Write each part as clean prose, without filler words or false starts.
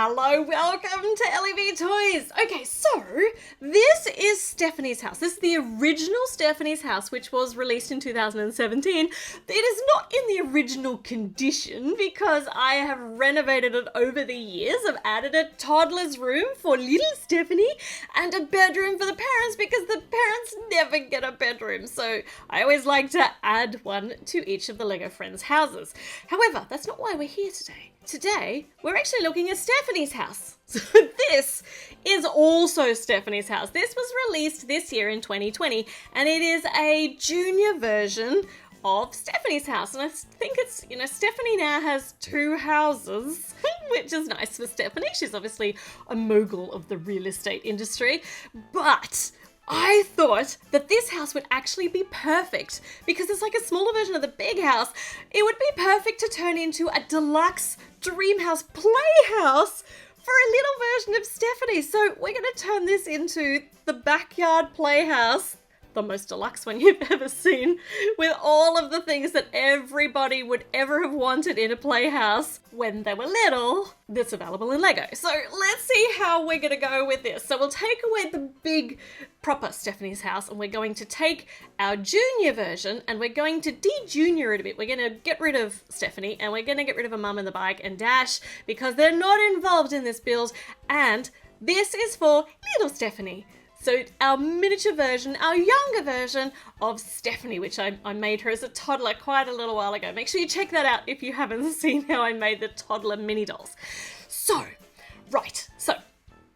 Hello, welcome to Ellie V Toys. Okay, so this is Stephanie's house. This is the original Stephanie's house, which was released in 2017. It is not in the original condition because I have renovated it over the years. I've added a toddler's room for little Stephanie and a bedroom for the parents because the parents never get a bedroom. So I always like to add one to each of the Lego Friends houses. However, that's not why we're here today. Today, we're actually looking at Stephanie's house. So this is also Stephanie's house. This was released this year in 2020, and it is a junior version of Stephanie's house. And I think it's, Stephanie now has two houses, which is nice for Stephanie. She's obviously a mogul of the real estate industry, but I thought that this house would actually be perfect because it's like a smaller version of the big house. It would be perfect to turn into a deluxe dream house playhouse for a little version of Stephanie. So we're going to turn this into the backyard playhouse, the most deluxe one you've ever seen, with all of the things that everybody would ever have wanted in a playhouse when they were little, that's available in Lego. So let's see how we're going to go with this. So we'll take away the big proper Stephanie's house and we're going to take our junior version and we're going to de-junior it a bit. We're going to get rid of Stephanie and we're going to get rid of a mum and the bike and Dash because they're not involved in this build, and this is for little Stephanie. So our miniature version, our younger version of Stephanie, which I made her as a toddler quite a little while ago. Make sure you check that out if you haven't seen how I made the toddler mini dolls. So, right, so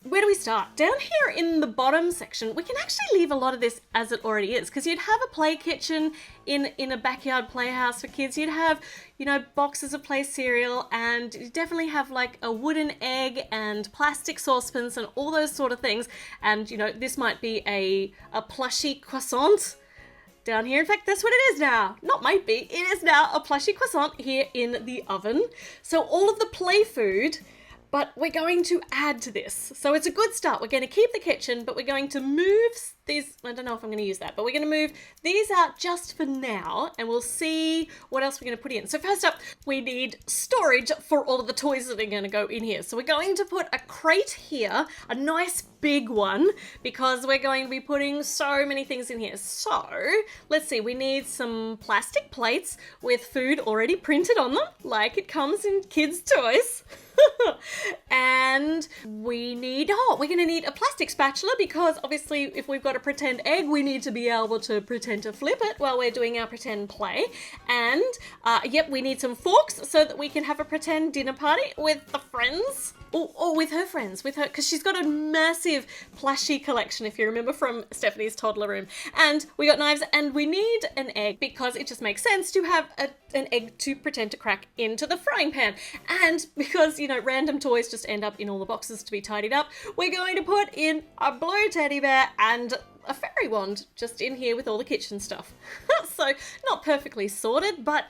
where do we start? Down here in the bottom section, we can actually leave a lot of this as it already is, because you'd have a play kitchen in a backyard playhouse for kids. You'd have, boxes of play cereal, and you definitely have like a wooden egg and plastic saucepans and all those sort of things. And, this might be a plushy croissant down here. In fact, that's what it is now. Not might be, it is now a plushy croissant here in the oven. So all of the play food, but we're going to add to this. So it's a good start. We're going to keep the kitchen, but we're going to move these, I don't know if I'm going to use that, but we're going to move these out just for now, and we'll see what else we're going to put in. So first up, we need storage for all of the toys that are going to go in here. So we're going to put a crate here, a nice big one, because we're going to be putting so many things in here. So let's see, we need some plastic plates with food already printed on them, like it comes in kids' toys. And we need, we're going to need a plastic spatula because obviously if we've got a pretend egg, we need to be able to pretend to flip it while we're doing our pretend play. And we need some forks so that we can have a pretend dinner party with the friends. Or with her friends, because she's got a massive plushie collection, if you remember from Stephanie's toddler room. And we got knives, and we need an egg because it just makes sense to have an egg to pretend to crack into the frying pan. And because, random toys just end up in all the boxes to be tidied up, we're going to put in a blue teddy bear and a fairy wand just in here with all the kitchen stuff. So not perfectly sorted, but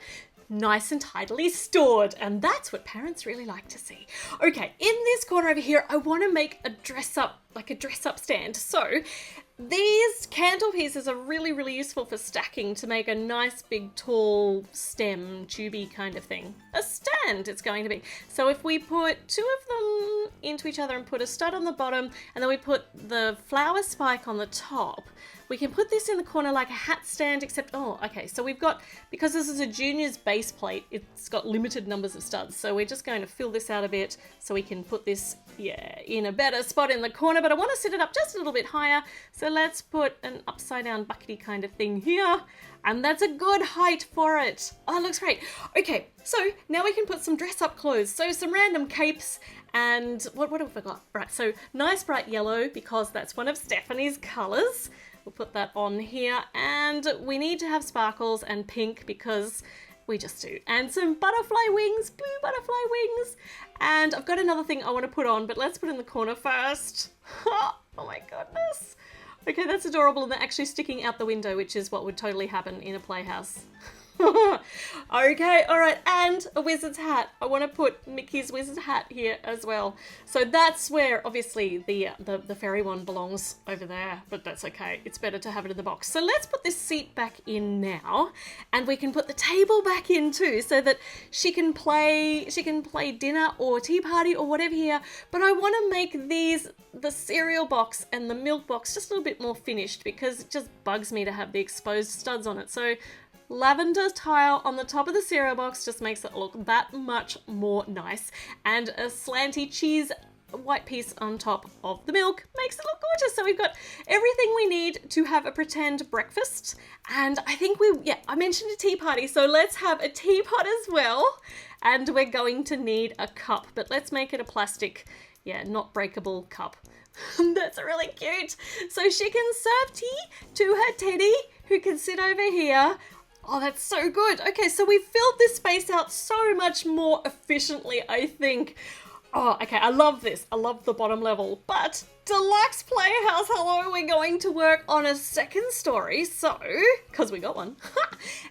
nice and tidily stored, and that's what parents really like to see. Okay, in this corner over here, I want to make a dress-up stand. So these candle pieces are really, really useful for stacking to make a nice big tall stem, tubey kind of thing. A stand it's going to be. So if we put two of them into each other and put a stud on the bottom, and then we put the flower spike on the top, we can put this in the corner like a hat stand, except, so we've got, because this is a junior's base plate, it's got limited numbers of studs. So we're just going to fill this out a bit so we can put this, in a better spot in the corner, but I want to set it up just a little bit higher. So let's put an upside down buckety kind of thing here. And that's a good height for it. Oh, it looks great. Okay, so now we can put some dress up clothes. So some random capes and what have we got? Right, so nice bright yellow because that's one of Stephanie's colors. We'll put that on here, and we need to have sparkles and pink because we just do. And some butterfly wings, blue butterfly wings. And I've got another thing I want to put on, but let's put it in the corner first. Oh my goodness. Okay, that's adorable, and they're actually sticking out the window, which is what would totally happen in a playhouse. Okay, all right, and a wizard's hat. I want to put Mickey's wizard hat here as well. So that's where obviously the fairy one belongs over there, but that's okay. It's better to have it in the box. So let's put this seat back in now, and we can put the table back in too, so that she can play dinner or tea party or whatever here. But I want to make the cereal box and the milk box just a little bit more finished, because it just bugs me to have the exposed studs on it. So lavender tile on the top of the cereal box just makes it look that much more nice. And a slanty cheese white piece on top of the milk makes it look gorgeous. So we've got everything we need to have a pretend breakfast. And I think I mentioned a tea party. So let's have a teapot as well. And we're going to need a cup, but let's make it a plastic, not breakable cup. That's really cute. So she can serve tea to her teddy, who can sit over here. Oh, that's so good. Okay, so we've filled this space out so much more efficiently, I think. Oh, okay, I love this. I love the bottom level. But deluxe playhouse, hello, we're going to work on a second story, so, because we got one.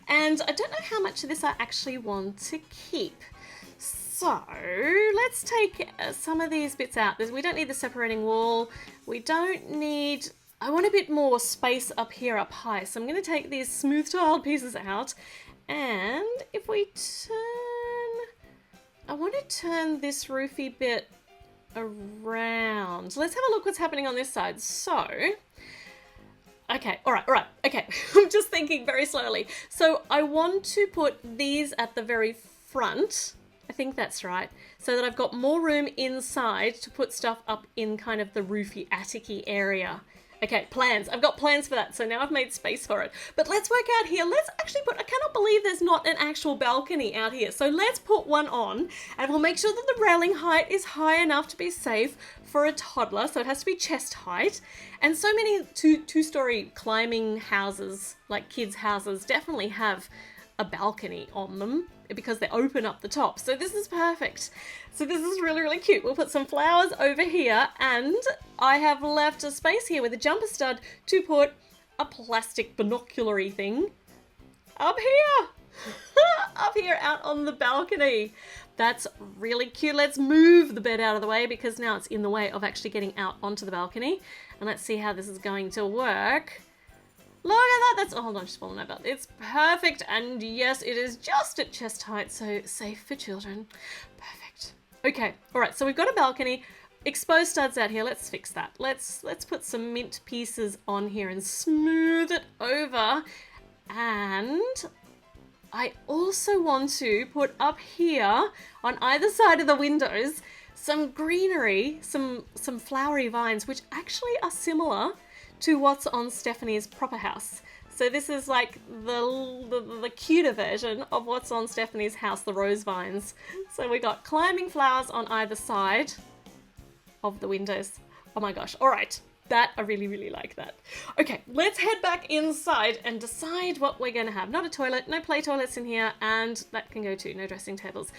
And I don't know how much of this I actually want to keep. So let's take some of these bits out. We don't need the separating wall. I want a bit more space up here, up high. So I'm going to take these smooth tiled pieces out. And if we I want to turn this roofy bit around. Let's have a look what's happening on this side. So, okay, all right, okay. I'm just thinking very slowly. So I want to put these at the very front. I think that's right. So that I've got more room inside to put stuff up in kind of the roofy, attic-y area. Okay, plans. I've got plans for that, so now I've made space for it. But let's work out here. Let's actually I cannot believe there's not an actual balcony out here. So let's put one on, and we'll make sure that the railing height is high enough to be safe for a toddler. So it has to be chest height. And so many two-story climbing houses, like kids' houses, definitely have a balcony on them because they open up the top. So this is perfect. So this is really, really cute. We'll put some flowers over here, and I have left a space here with a jumper stud to put a plastic binoculary thing up here. Up here out on the balcony. That's really cute. Let's move the bed out of the way because now it's in the way of actually getting out onto the balcony. And let's see how this is going to work. Look at that, hold on, just falling over. It's perfect, and yes, it is just at chest height, so safe for children. Perfect. Okay, all right, so we've got a balcony, exposed studs out here. Let's fix that. Let's put some mint pieces on here and smooth it over. And I also want to put up here on either side of the windows some greenery, some flowery vines, which actually are similar to what's on Stephanie's proper house. So this is like the cuter version of what's on Stephanie's house, the rose vines. So we got climbing flowers on either side of the windows. Oh my gosh, all right. That, I really, really like that. Okay, let's head back inside and decide what we're gonna have. Not a toilet, no play toilets in here, and that can go too, no dressing tables.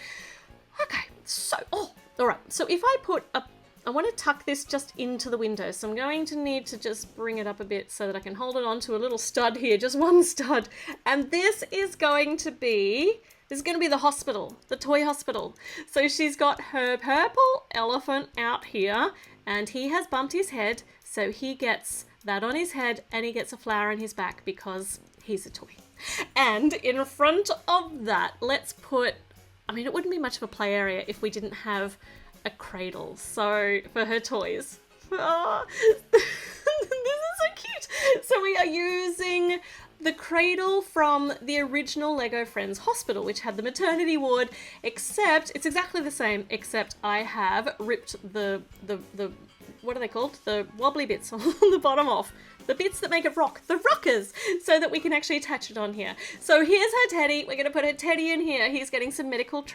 Okay, so, all right. So if I put I want to tuck this just into the window, so I'm going to need to just bring it up a bit so that I can hold it onto a little stud here, just one stud. And this is going to be the hospital, the toy hospital. So she's got her purple elephant out here, and he has bumped his head, so he gets that on his head, and he gets a flower on his back because he's a toy. And in front of that, let's put, it wouldn't be much of a play area if we didn't have a cradle, so for her toys. Oh, this is so cute. So we are using the cradle from the original Lego Friends Hospital, which had the maternity ward, except it's exactly the same, except I have ripped the what are they called? The wobbly bits on the bottom off. The bits that make it rock, the rockers, so that we can actually attach it on here. So here's her teddy. We're going to put her teddy in here. He's getting some medical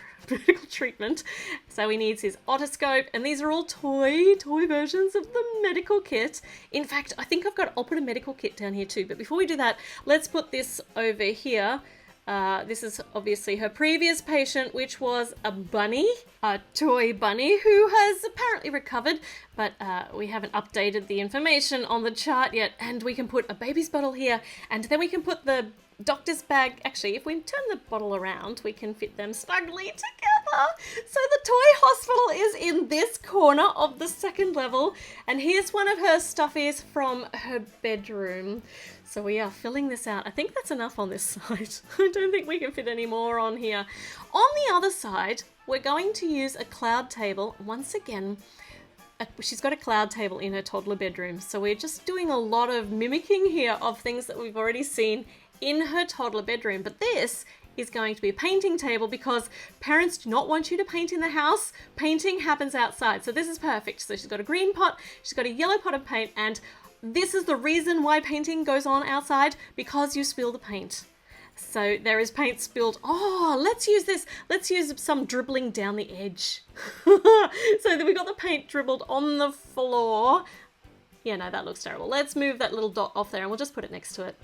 treatment. So he needs his otoscope, and these are all toy versions of the medical kit. In fact, I think I'll put a medical kit down here too. But before we do that, let's put this over here. This is obviously her previous patient, which was a bunny, a toy bunny, who has apparently recovered, but we haven't updated the information on the chart yet. And we can put a baby's bottle here, and then we can put the doctor's bag. Actually, if we turn the bottle around, we can fit them snugly together. So the toy hospital is in this corner of the second level, and here's one of her stuffies from her bedroom. So we are filling this out. I think that's enough on this side. I don't think we can fit any more on here. On the other side, we're going to use a cloud table. Once again, she's got a cloud table in her toddler bedroom. So we're just doing a lot of mimicking here of things that we've already seen in her toddler bedroom. But this is going to be a painting table because parents do not want you to paint in the house. Painting happens outside. So this is perfect. So she's got a green pot, she's got a yellow pot of paint, and this is the reason why painting goes on outside, because you spill the paint. So there is paint spilled. Oh, let's use this. Let's use some dribbling down the edge. So that we got the paint dribbled on the floor. Yeah, no, that looks terrible. Let's move that little dot off there and we'll just put it next to it.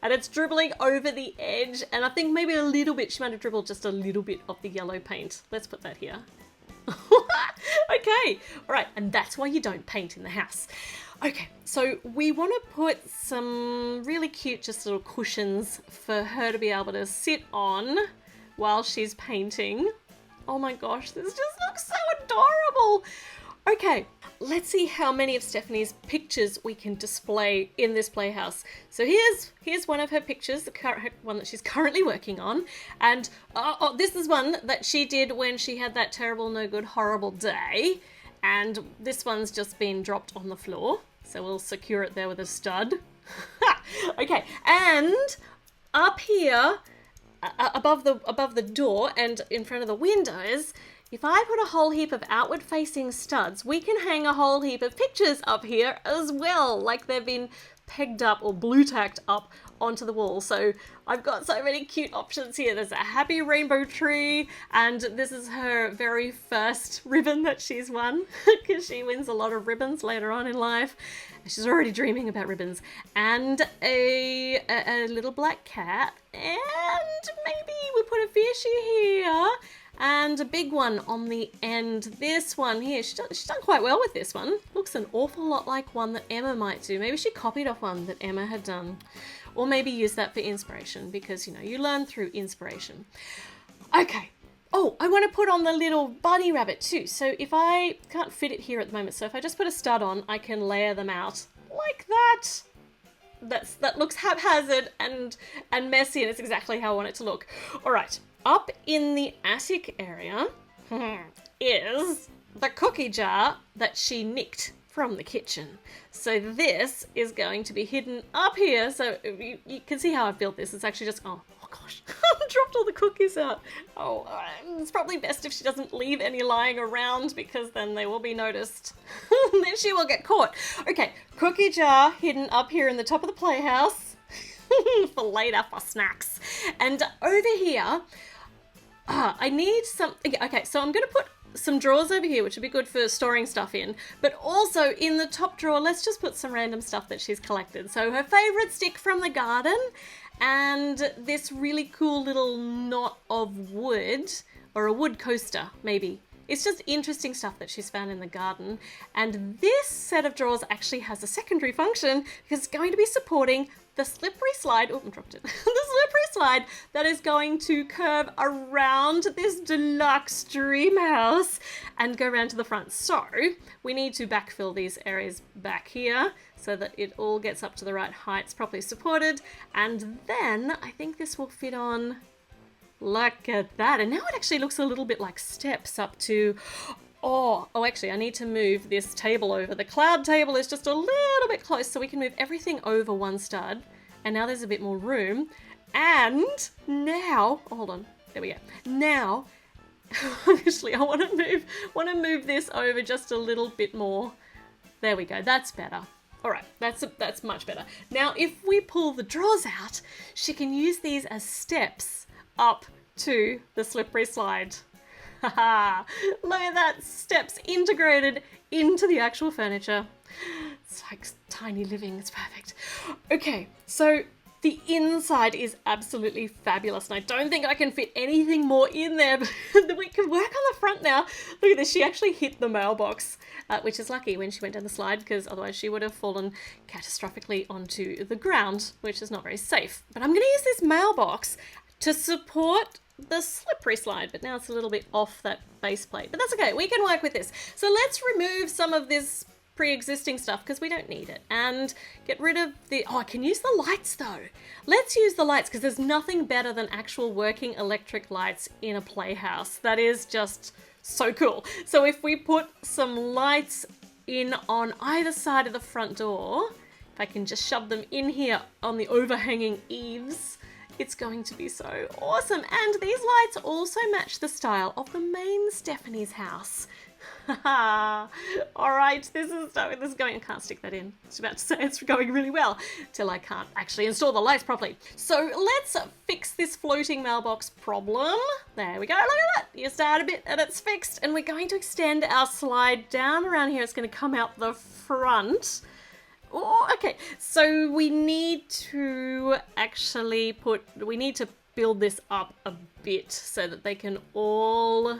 And it's dribbling over the edge. And I think maybe a little bit, she might have dribbled just a little bit of the yellow paint. Let's put that here. Okay, all right, and that's why you don't paint in the house. Okay, so we want to put some really cute just little cushions for her to be able to sit on while she's painting. Oh my gosh, this just looks so adorable. Okay, let's see how many of Stephanie's pictures we can display in this playhouse. So here's one of her pictures, the current one that she's currently working on. And this is one that she did when she had that terrible, no good, horrible day. And this one's just been dropped on the floor. So we'll secure it there with a stud. Okay, and up here, above the door and in front of the windows, if I put a whole heap of outward facing studs, we can hang a whole heap of pictures up here as well, like they've been pegged up or blue tacked up onto the wall. So I've got so many cute options here. There's a happy rainbow tree, and this is her very first ribbon that she's won, because she wins a lot of ribbons later on in life. She's already dreaming about ribbons. And a little black cat, and maybe we put a fishy here, and a big one on the end. This one here, she's done quite well with this one. Looks an awful lot like one that Emma might do. Maybe she copied off one that Emma had done. Or maybe use that for inspiration, because, you know, you learn through inspiration. Okay. Oh, I want to put on the little bunny rabbit too. So if I can't fit it here at the moment, so if I just put a stud on, I can layer them out like that. That looks haphazard and messy, and it's exactly how I want it to look. All right. Up in the attic area is the cookie jar that she nicked from the kitchen. So this is going to be hidden up here. So you can see how I built this. It's actually just, oh gosh, I dropped all the cookies out. Oh, it's probably best if she doesn't leave any lying around, because then they will be noticed. Then she will get caught. Okay, cookie jar hidden up here in the top of the playhouse for later for snacks. And over here, I need some, okay, so I'm going to put some drawers over here, which would be good for storing stuff in, but also in the top drawer, let's just put some random stuff that she's collected. So her favorite stick from the garden, and this really cool little knot of wood, or a wood coaster, maybe. It's just interesting stuff that she's found in the garden. And this set of drawers actually has a secondary function, because it's going to be supporting the slippery slide, oh, I dropped it, the slippery slide that is going to curve around this deluxe dream house and go around to the front. So we need to backfill these areas back here so that it all gets up to the right heights, properly supported. And then I think this will fit on like that. And now it actually looks a little bit like steps up to, oh, actually, I need to move this table over. The cloud table is just a little bit close, so we can move everything over one stud. And now there's a bit more room. And now, oh, hold on, there we go. Now, actually, I want to move this over just a little bit more. There we go. That's better. All right, that's much better. Now, if we pull the drawers out, she can use these as steps up to the slippery slide. Haha, look at that, steps integrated into the actual furniture. It's like tiny living, it's perfect. Okay, so The inside is absolutely fabulous, and I don't think I can fit anything more in there, but we can work on the front now. Look at this, she actually hit the mailbox, which is lucky when she went down the slide, because otherwise she would have fallen catastrophically onto the ground, which is not very safe. But I'm going to use this mailbox to support the slippery slide, but now it's a little bit off that base plate, but that's okay, we can work with this. So let's remove some of this pre-existing stuff because we don't need it, and get rid of the, oh, I can use the lights though. Let's use the lights because there's nothing better than actual working electric lights in a playhouse. That is just so cool. So if we put some lights in on either side of the front door, if I can just shove them in here on the overhanging eaves, it's going to be so awesome. And these lights also match the style of the main Stephanie's house. Alright, this is going, I can't stick that in. I was about to say it's going really well till I can't actually install the lights properly. So let's fix this floating mailbox problem. There we go, look at that. You start a bit and it's fixed, and we're going to extend our slide down around here. It's going to come out the front. Oh, okay, so we need to actually build this up a bit so that they can all...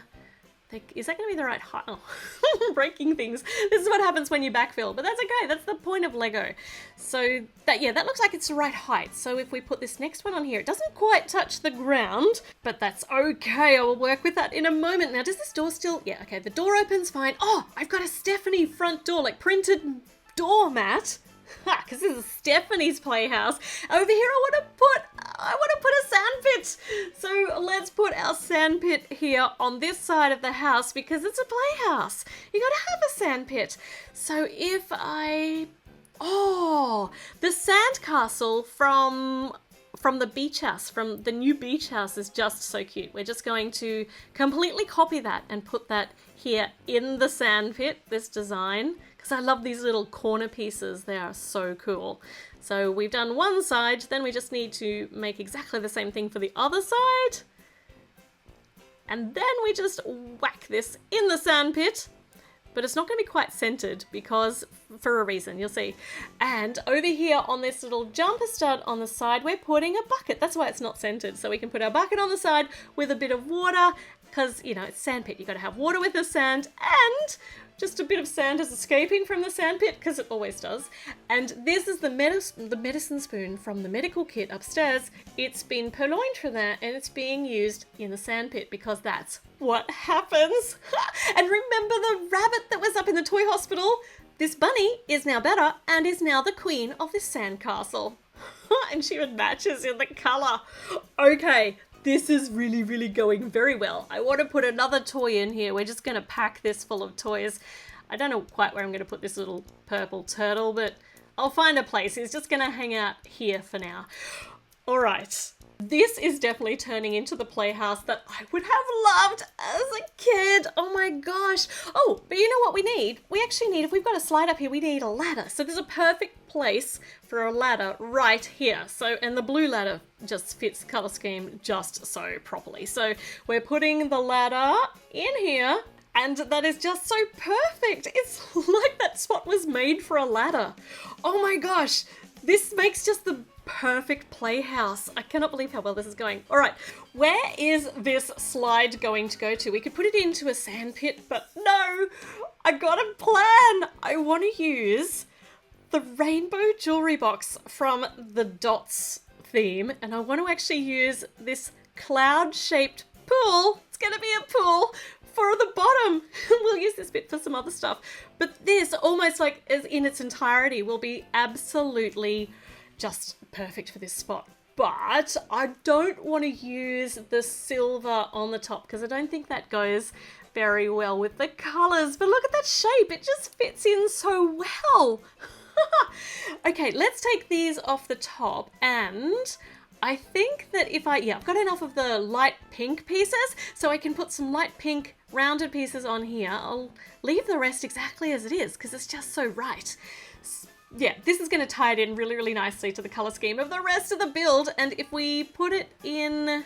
Is that going to be the right height? Oh, breaking things. This is what happens when you backfill, but that's okay. That's the point of Lego. So that looks like it's the right height. So if we put this next one on here, it doesn't quite touch the ground, but that's okay. I will work with that in a moment. Now, does this door still? Yeah, okay. The door opens fine. Oh, I've got a Stephanie front door, like printed doormat. Because this is Stephanie's playhouse. Over here I want to put a sandpit. So let's put our sandpit here on this side of the house because it's a playhouse. You gotta have a sandpit. So if the sandcastle from the beach house, from the new beach house, is just so cute. We're just going to completely copy that and put that here in the sandpit, this design. Because I love these little corner pieces. They are so cool. So we've done one side, then we just need to make exactly the same thing for the other side. And then we just whack this in the sandpit. But it's not going to be quite centered because, for a reason, you'll see. And over here on this little jumper stud on the side, we're putting a bucket. That's why it's not centered. So we can put our bucket on the side with a bit of water because, you know, it's sandpit. You've got to have water with the sand, and just a bit of sand is escaping from the sandpit because it always does. And this is the medicine spoon from the medical kit upstairs. It's been purloined from there and it's being used in the sandpit because that's what happens. And remember the rabbit that was up in the toy hospital? This bunny is now better and is now the queen of this sandcastle. And she matches in the colour. Okay. This is really, really going very well. I want to put another toy in here. We're just going to pack this full of toys. I don't know quite where I'm going to put this little purple turtle, but I'll find a place. He's just going to hang out here for now. All right. This is definitely turning into the playhouse that I would have loved as a kid. Oh my gosh. Oh, but you know what we need? We actually need, if we've got a slide up here, we need a ladder. So there's a perfect place for a ladder right here. So, and the blue ladder just fits the color scheme just so properly. So we're putting the ladder in here, and that is just so perfect. It's like that spot was made for a ladder. Oh my gosh. This makes just the perfect playhouse. I cannot believe how well this is going. All right, where is this slide going to go to? We could put it into a sand pit, but no, I got a plan. I want to use the rainbow jewelry box from the Dots theme, and I want to actually use this cloud-shaped pool. It's going to be a pool for the bottom. We'll use this bit for some other stuff, but this, almost like as in its entirety, will be absolutely just perfect for this spot. But I don't want to use the silver on the top because I don't think that goes very well with the colors. But look at that shape. It just fits in so well. Okay, let's take these off the top, and I think that if I've got enough of the light pink pieces, so I can put some light pink rounded pieces on here. I'll leave the rest exactly as it is because it's just so right. Yeah, this is going to tie it in really, really nicely to the color scheme of the rest of the build. And if we put it in,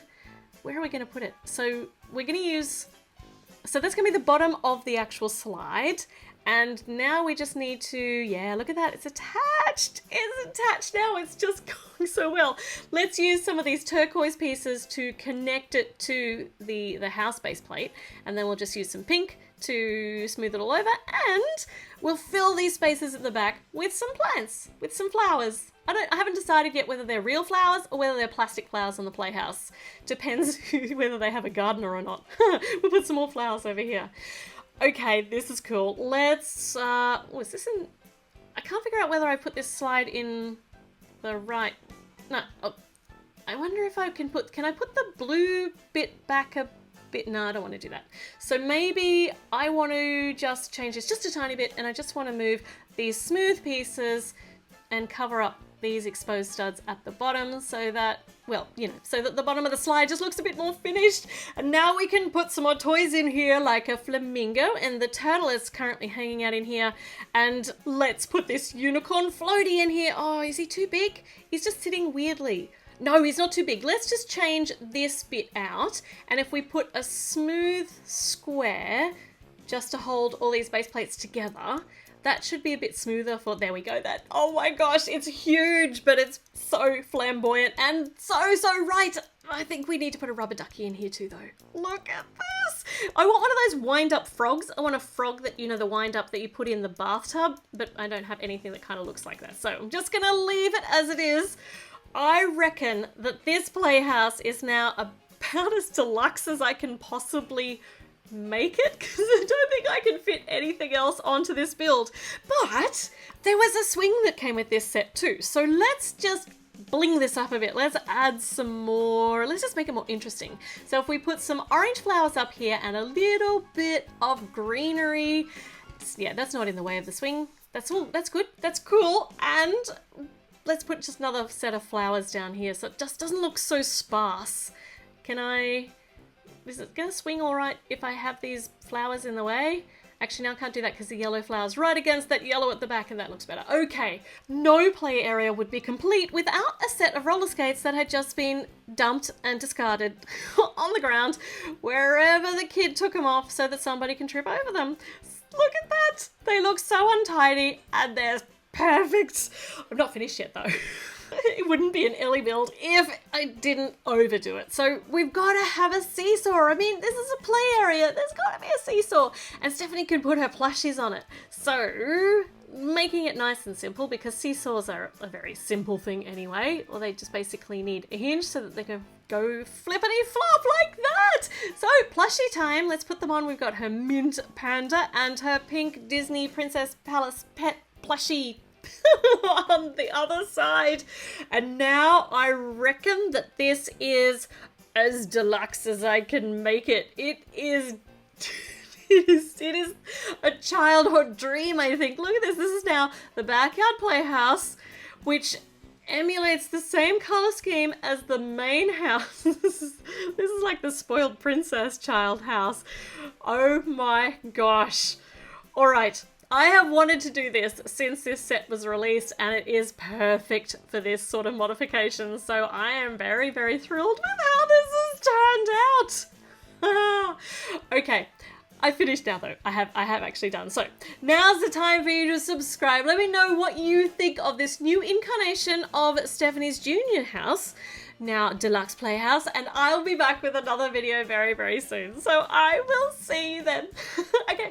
where are we going to put it? So we're going to use, so that's going to be the bottom of the actual slide. And now we just need to, yeah, look at that. It's attached. It's attached now. It's just going so well. Let's use some of these turquoise pieces to connect it to the house base plate. And then we'll just use some pink to smooth it all over. And we'll fill these spaces at the back with some plants, with some flowers. I haven't decided yet whether they're real flowers or whether they're plastic flowers on the playhouse. Depends whether they have a gardener or not. We'll put some more flowers over here. Okay, this is cool. Let's, is this in, I can't figure out whether I put this slide in the right, no, oh, I wonder if I can I put the blue bit back a bit? No, I don't want to do that. So maybe I want to just change this just a tiny bit, and I just want to move these smooth pieces and cover up these exposed studs at the bottom so that, well, you know, so that the bottom of the slide just looks a bit more finished. And now we can put some more toys in here like a flamingo, and the turtle is currently hanging out in here. And let's put this unicorn floaty in here. Oh, is he too big? He's just sitting weirdly. No, he's not too big. Let's just change this bit out. And if we put a smooth square just to hold all these base plates together, that should be a bit smoother for, there we go, that, oh my gosh, it's huge, but it's so flamboyant and so right. I think we need to put a rubber ducky in here too, though. Look at this. I want one of those wind-up frogs. I want a frog that, you know, the wind-up that you put in the bathtub, but I don't have anything that kind of looks like that. So I'm just going to leave it as it is. I reckon that this playhouse is now about as deluxe as I can possibly make it, because I don't think I can fit anything else onto this build. But there was a swing that came with this set too. So let's just bling this up a bit. Let's add some more, let's just make it more interesting. So if we put some orange flowers up here and a little bit of greenery, yeah, that's not in the way of the swing. That's all, that's good, that's cool. And let's put just another set of flowers down here so it just doesn't look so sparse. Is it gonna swing all right if I have these flowers in the way? Actually, no, I can't do that because the yellow flower's right against that yellow at the back, and that looks better. Okay, no play area would be complete without a set of roller skates that had just been dumped and discarded on the ground wherever the kid took them off so that somebody can trip over them. Look at that! They look so untidy and they're perfect. I'm not finished yet though. It wouldn't be an Ellie build if I didn't overdo it. So we've got to have a seesaw. I mean, this is a play area. There's got to be a seesaw. And Stephanie can put her plushies on it. So making it nice and simple, because seesaws are a very simple thing anyway. Well, they just basically need a hinge so that they can go flippity flop like that. So plushie time. Let's put them on. We've got her mint panda and her pink Disney Princess Palace pet plushie on the other side. And now I reckon that this is as deluxe as I can make it. It is it is a childhood dream, I think. Look at this. This is now the backyard playhouse, which emulates the same color scheme as the main house. This is like the spoiled princess child house. Oh my gosh. All right. I have wanted to do this since this set was released, and it is perfect for this sort of modification. So I am very, very thrilled with how this has turned out. Okay, I finished now though. I have actually done. So now's the time for you to subscribe. Let me know what you think of this new incarnation of Stephanie's Junior house, now Deluxe Playhouse, and I'll be back with another video very, very soon. So I will see you then. Okay,